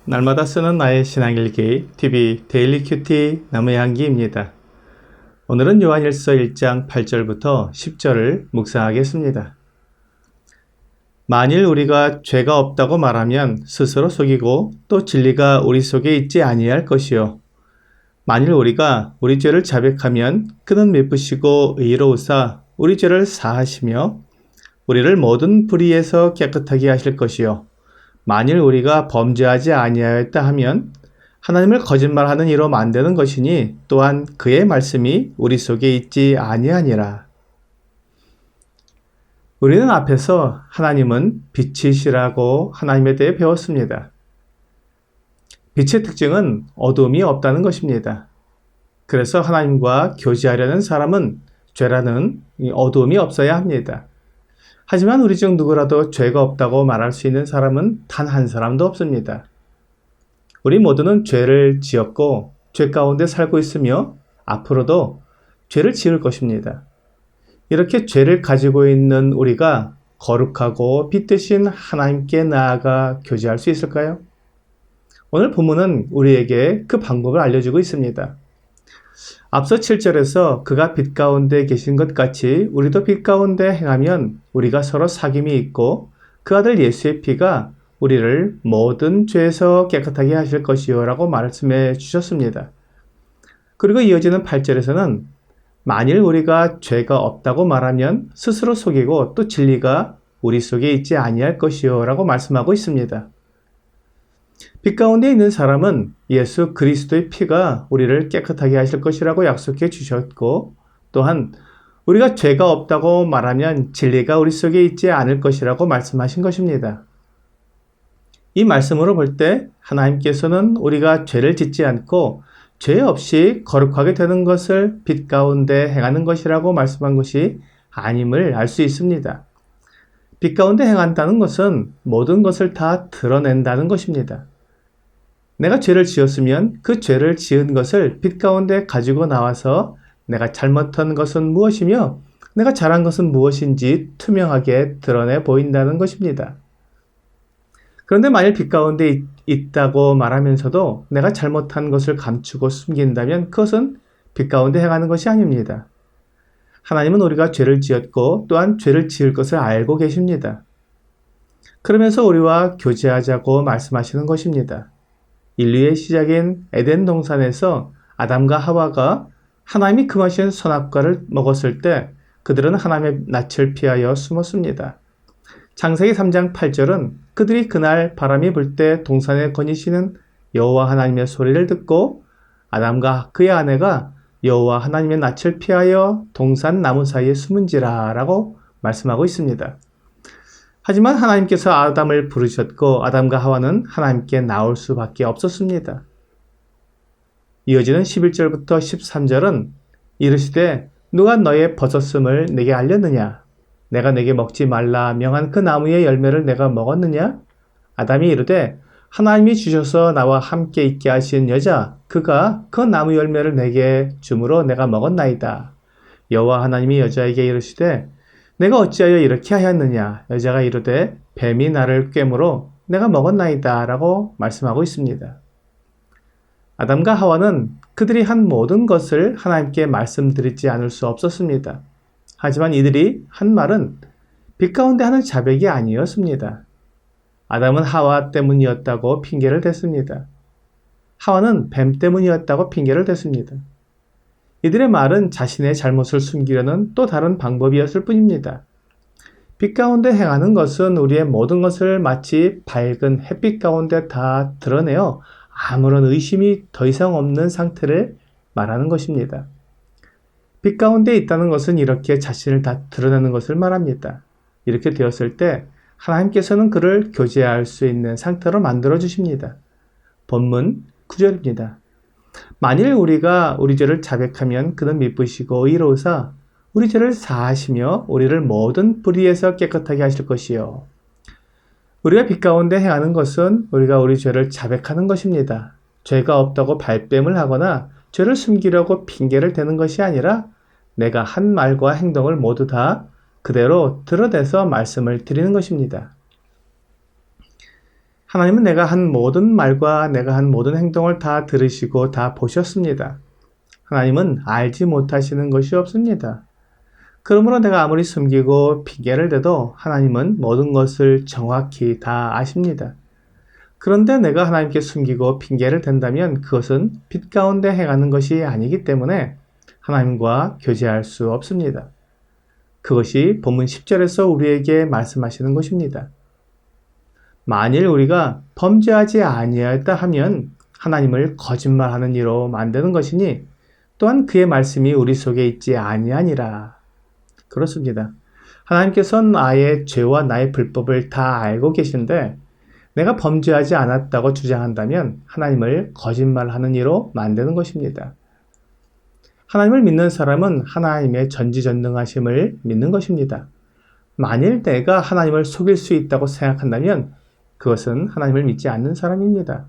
날마다 쓰는 나의 신앙일기 TV 데일리 큐티 나무향기입니다. 오늘은 요한일서 1장 8절부터 10절을 묵상하겠습니다. 만일 우리가 죄가 없다고 말하면 스스로 속이고 또 진리가 우리 속에 있지 아니할 것이요. 만일 우리가 우리 죄를 자백하면 그는 미쁘시고 의로우사 우리 죄를 사하시며 우리를 모든 불의에서 깨끗하게 하실 것이요. 만일 우리가 범죄하지 아니하였다 하면 하나님을 거짓말하는 이로 만드는 것이니 또한 그의 말씀이 우리 속에 있지 아니하니라. 우리는 앞에서 하나님은 빛이시라고 하나님에 대해 배웠습니다. 빛의 특징은 어두움이 없다는 것입니다. 그래서 하나님과 교제하려는 사람은 죄라는 어두움이 없어야 합니다. 하지만 우리 중 누구라도 죄가 없다고 말할 수 있는 사람은 단 한 사람도 없습니다. 우리 모두는 죄를 지었고 죄 가운데 살고 있으며 앞으로도 죄를 지을 것입니다. 이렇게 죄를 가지고 있는 우리가 거룩하고 빛 되신 하나님께 나아가 교제할 수 있을까요? 오늘 본문은 우리에게 그 방법을 알려주고 있습니다. 앞서 7절에서 그가 빛 가운데 계신 것 같이 우리도 빛 가운데 행하면 우리가 서로 사귐이 있고 그 아들 예수의 피가 우리를 모든 죄에서 깨끗하게 하실 것이요 라고 말씀해 주셨습니다. 그리고 이어지는 8절에서는 만일 우리가 죄가 없다고 말하면 스스로 속이고 또 진리가 우리 속에 있지 아니할 것이요 라고 말씀하고 있습니다. 빛 가운데 있는 사람은 예수 그리스도의 피가 우리를 깨끗하게 하실 것이라고 약속해 주셨고 또한 우리가 죄가 없다고 말하면 진리가 우리 속에 있지 않을 것이라고 말씀하신 것입니다. 이 말씀으로 볼 때 하나님께서는 우리가 죄를 짓지 않고 죄 없이 거룩하게 되는 것을 빛 가운데 행하는 것이라고 말씀한 것이 아님을 알 수 있습니다. 빛 가운데 행한다는 것은 모든 것을 다 드러낸다는 것입니다. 내가 죄를 지었으면 그 죄를 지은 것을 빛 가운데 가지고 나와서 내가 잘못한 것은 무엇이며 내가 잘한 것은 무엇인지 투명하게 드러내 보인다는 것입니다. 그런데 만일 빛 가운데 있다고 말하면서도 내가 잘못한 것을 감추고 숨긴다면 그것은 빛 가운데 행하는 것이 아닙니다. 하나님은 우리가 죄를 지었고 또한 죄를 지을 것을 알고 계십니다. 그러면서 우리와 교제하자고 말씀하시는 것입니다. 인류의 시작인 에덴 동산에서 아담과 하와가 하나님이 금하신 선악과를 먹었을 때 그들은 하나님의 낯을 피하여 숨었습니다. 창세기 3장 8절은 그들이 그날 바람이 불 때 동산에 거니시는 여호와 하나님의 소리를 듣고 아담과 그의 아내가 여호와 하나님의 낯을 피하여 동산 나무 사이에 숨은지라 라고 말씀하고 있습니다. 하지만 하나님께서 아담을 부르셨고 아담과 하와는 하나님께 나올 수밖에 없었습니다. 이어지는 11절부터 13절은 이르시되 누가 너의 벗었음을 내게 알렸느냐? 내가 내게 먹지 말라 명한 그 나무의 열매를 내가 먹었느냐? 아담이 이르되 하나님이 주셔서 나와 함께 있게 하신 여자 그가 그 나무 열매를 내게 주므로 내가 먹었나이다. 여호와 하나님이 여자에게 이르시되 내가 어찌하여 이렇게 하였느냐? 여자가 이르되 뱀이 나를 꿰므로 내가 먹었나이다 라고 말씀하고 있습니다. 아담과 하와는 그들이 한 모든 것을 하나님께 말씀드리지 않을 수 없었습니다. 하지만 이들이 한 말은 빛 가운데 하는 자백이 아니었습니다. 아담은 하와 때문이었다고 핑계를 댔습니다. 하와는 뱀 때문이었다고 핑계를 댔습니다. 이들의 말은 자신의 잘못을 숨기려는 또 다른 방법이었을 뿐입니다. 빛 가운데 행하는 것은 우리의 모든 것을 마치 밝은 햇빛 가운데 다 드러내어 아무런 의심이 더 이상 없는 상태를 말하는 것입니다. 빛 가운데 있다는 것은 이렇게 자신을 다 드러내는 것을 말합니다. 이렇게 되었을 때 하나님께서는 그를 교제할 수 있는 상태로 만들어 주십니다. 본문 9절입니다. 만일 우리가 우리 죄를 자백하면 그는 미쁘시고 의로우사 우리 죄를 사하시며 우리를 모든 불의에서 깨끗하게 하실 것이요. 우리가 빛 가운데 행하는 것은 우리가 우리 죄를 자백하는 것입니다. 죄가 없다고 발뺌을 하거나 죄를 숨기려고 핑계를 대는 것이 아니라 내가 한 말과 행동을 모두 다 그대로 드러내서 말씀을 드리는 것입니다. 하나님은 내가 한 모든 말과 내가 한 모든 행동을 다 들으시고 다 보셨습니다. 하나님은 알지 못하시는 것이 없습니다. 그러므로 내가 아무리 숨기고 핑계를 대도 하나님은 모든 것을 정확히 다 아십니다. 그런데 내가 하나님께 숨기고 핑계를 댄다면 그것은 빛 가운데 행하는 것이 아니기 때문에 하나님과 교제할 수 없습니다. 그것이 본문 10절에서 우리에게 말씀하시는 것입니다. 만일 우리가 범죄하지 아니하였다 하면 하나님을 거짓말하는 이로 만드는 것이니 또한 그의 말씀이 우리 속에 있지 아니하니라. 그렇습니다. 하나님께서는 나의 죄와 나의 불법을 다 알고 계신데 내가 범죄하지 않았다고 주장한다면 하나님을 거짓말하는 이로 만드는 것입니다. 하나님을 믿는 사람은 하나님의 전지전능하심을 믿는 것입니다. 만일 내가 하나님을 속일 수 있다고 생각한다면 그것은 하나님을 믿지 않는 사람입니다.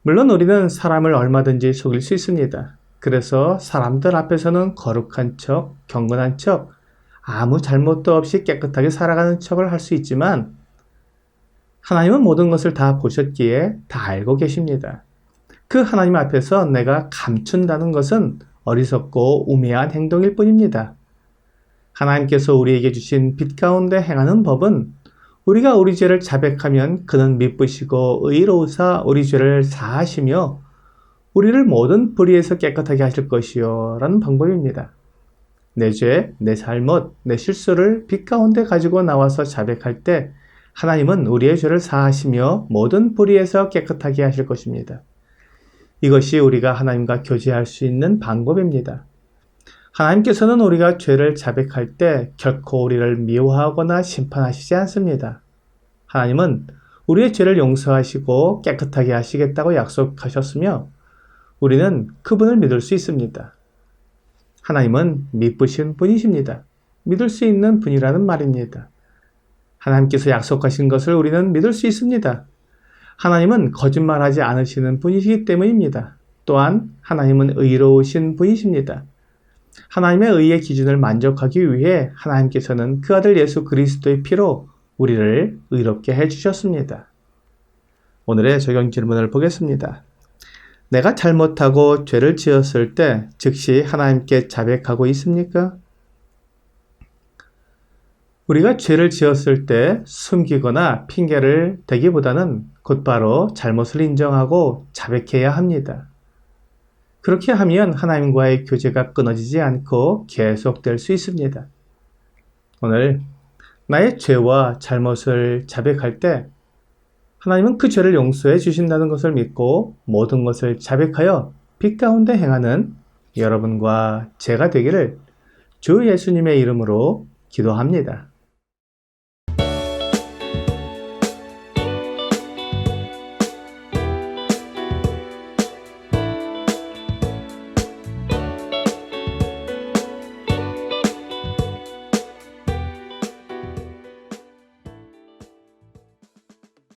물론 우리는 사람을 얼마든지 속일 수 있습니다. 그래서 사람들 앞에서는 거룩한 척, 경건한 척, 아무 잘못도 없이 깨끗하게 살아가는 척을 할 수 있지만 하나님은 모든 것을 다 보셨기에 다 알고 계십니다. 그 하나님 앞에서 내가 감춘다는 것은 어리석고 우매한 행동일 뿐입니다. 하나님께서 우리에게 주신 빛 가운데 행하는 법은 우리가 우리 죄를 자백하면 그는 미쁘시고 의로우사 우리 죄를 사하시며 우리를 모든 불의에서 깨끗하게 하실 것이요 라는 방법입니다. 내 죄, 내 잘못, 내 실수를 빛 가운데 가지고 나와서 자백할 때 하나님은 우리의 죄를 사하시며 모든 불의에서 깨끗하게 하실 것입니다. 이것이 우리가 하나님과 교제할 수 있는 방법입니다. 하나님께서는 우리가 죄를 자백할 때 결코 우리를 미워하거나 심판하시지 않습니다. 하나님은 우리의 죄를 용서하시고 깨끗하게 하시겠다고 약속하셨으며 우리는 그분을 믿을 수 있습니다. 하나님은 미쁘신 분이십니다. 믿을 수 있는 분이라는 말입니다. 하나님께서 약속하신 것을 우리는 믿을 수 있습니다. 하나님은 거짓말하지 않으시는 분이시기 때문입니다. 또한 하나님은 의로우신 분이십니다. 하나님의 의의 기준을 만족하기 위해 하나님께서는 그 아들 예수 그리스도의 피로 우리를 의롭게 해주셨습니다. 오늘의 적용 질문을 보겠습니다. 내가 잘못하고 죄를 지었을 때 즉시 하나님께 자백하고 있습니까? 우리가 죄를 지었을 때 숨기거나 핑계를 대기보다는 곧바로 잘못을 인정하고 자백해야 합니다. 그렇게 하면 하나님과의 교제가 끊어지지 않고 계속될 수 있습니다. 오늘 나의 죄와 잘못을 자백할 때 하나님은 그 죄를 용서해 주신다는 것을 믿고 모든 것을 자백하여 빛 가운데 행하는 여러분과 제가 되기를 주 예수님의 이름으로 기도합니다.